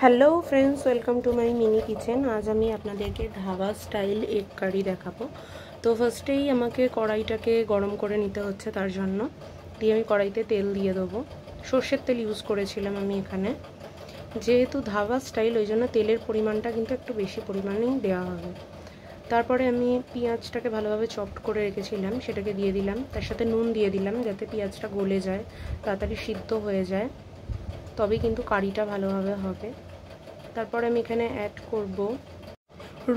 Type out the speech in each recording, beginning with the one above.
Hello friends, welcome to my mini kitchen. আজ আমি আপনাদেরকে ধাবা স্টাইল এগ কারি দেখাবো। তো ফার্স্টেই আমাকে কড়াইটাকে গরম করে নিতে হচ্ছে, তার জন্য দিয়ে আমি কড়াইতে তেল দিয়ে দেবো। সর্ষের তেল ইউজ করেছিলাম আমি এখানে, যেহেতু ধাবা স্টাইল ওই জন্য তেলের পরিমাণটা কিন্তু একটু বেশি পরিমাণেই দেওয়া হবে। তারপরে আমি পেঁয়াজটাকে ভালোভাবে চপড করে রেখেছিলাম, সেটাকে দিয়ে দিলাম। তার সাথে নুন দিয়ে দিলাম যাতে পেঁয়াজটা গলে যায়, তাড়াতাড়ি সিদ্ধ হয়ে যায়, তবেই কিন্তু কারিটা ভালোভাবে হবে। তারপর আমি এখানে অ্যাড করব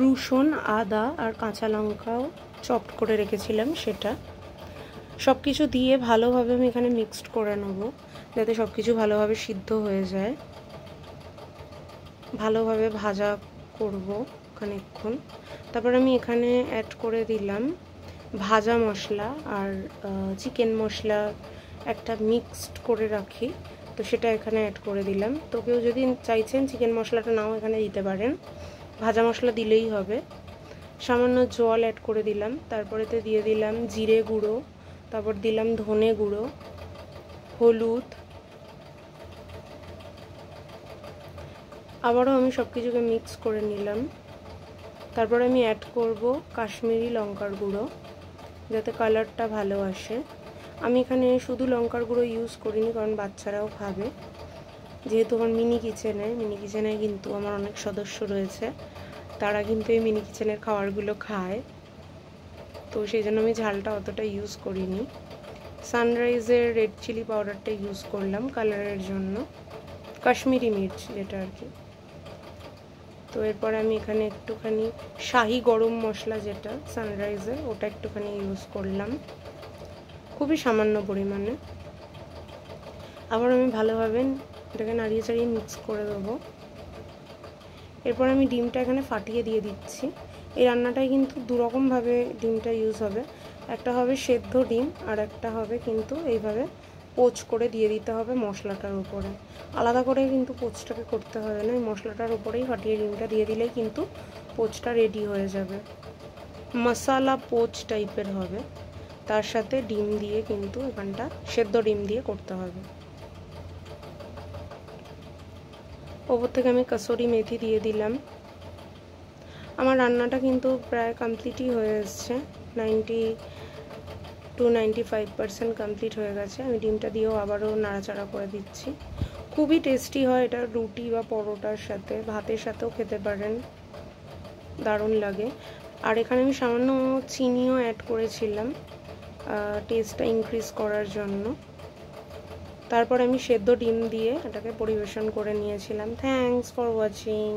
রসুন, আদা আর কাঁচা লঙ্কাও চপড করে রেখেছিলাম, সেটা সব কিছু দিয়ে ভালোভাবে আমি এখানে মিক্সড করে নেব, যাতে সব কিছু ভালোভাবে সিদ্ধ হয়ে যায়। ভালোভাবে ভাজা করব খানিকক্ষণ। তারপর আমি এখানে অ্যাড করে দিলাম ভাজা মশলা আর চিকেন মশলা, একটা মিক্সড করে রাখি, তো সেটা এখানে অ্যাড করে দিলাম। তো কেউ যদি চাইছেন চিকেন মশলাটা নাও এখানে দিতে পারেন, ভাজা মশলা দিলেই হবে। সামান্য জল অ্যাড করে দিলাম। তারপরেতে দিয়ে দিলাম জিরে গুঁড়ো, তারপর দিলাম ধনে গুঁড়ো, হলুদ। আবারও আমি সব কিছুকে মিক্স করে নিলাম। তারপর আমি অ্যাড করব কাশ্মীরি লঙ্কার গুঁড়ো, যাতে কালারটা ভালো আসে। আমি এখানে শুধু লঙ্কার গুঁড়ো ইউজ করিনি, কারণ বাচ্চারাও খাবে। যেহেতু আমার মিনি কিচেনে কিন্তু আমার অনেক সদস্য রয়েছে, তারা কিন্তু এই মিনি কিচেনের খাবারগুলো খায়, তো সেই জন্য আমি ঝালটা অতটা ইউজ করিনি। সানরাইজের রেড চিলি পাউডারটা ইউজ করলাম কালারের জন্য, কাশ্মীরি মির্চ যেটা আর কি। তো এরপর আমি এখানে একটুখানি শাহি গরম মশলা, যেটা সানরাইজের, ওটা একটুখানি ইউজ করলাম, খুবই সামান্য পরিমাণে। আবার আমি ভালোভাবে এটাকে নাড়িয়ে চাড়িয়ে মিক্স করে দেবো। এরপর আমি ডিমটা এখানে ফাটিয়ে দিয়ে দিচ্ছি। এই রান্নাটায় কিন্তু দুরকমভাবে ডিমটা ইউজ হবে, একটা হবে সেদ্ধ ডিম, আর একটা হবে কিন্তু এইভাবে পোচ করে দিয়ে দিতে হবে মশলাটার উপরে। আলাদা করে কিন্তু পোচটাকে করতে হবে না, এই মশলাটার উপরেই ফাটিয়ে ডিমটা দিয়ে দিলেই কিন্তু পোচটা রেডি হয়ে যাবে। মশলা পোচ টাইপের হবে, তার সাথে ডিম দিয়ে কিন্তু এখানটা সেদ্ধ ডিম দিয়ে করতে হবে। ওপর থেকে আমি কসুরি মেথি দিয়ে দিলাম। আমার রান্নাটা কিন্তু প্রায় কমপ্লিটই হয়ে এসছে, 90-95% কমপ্লিট হয়ে গেছে। আমি ডিমটা দিয়েও আবারও নাড়াচাড়া করে দিচ্ছি। খুবই টেস্টি হয় এটা, রুটি বা পরোটার সাথে, ভাতের সাথেও খেতে পারেন, দারুণ লাগে। আর এখানে আমি সামান্য চিনিও অ্যাড করেছিলাম টেস্টটা ইনক্রিজ করার জন্য। তারপর আমি সেদ্ধ ডিম দিয়ে এটাকে পরিবেশন করে নিয়েছিলাম। Thanks for watching.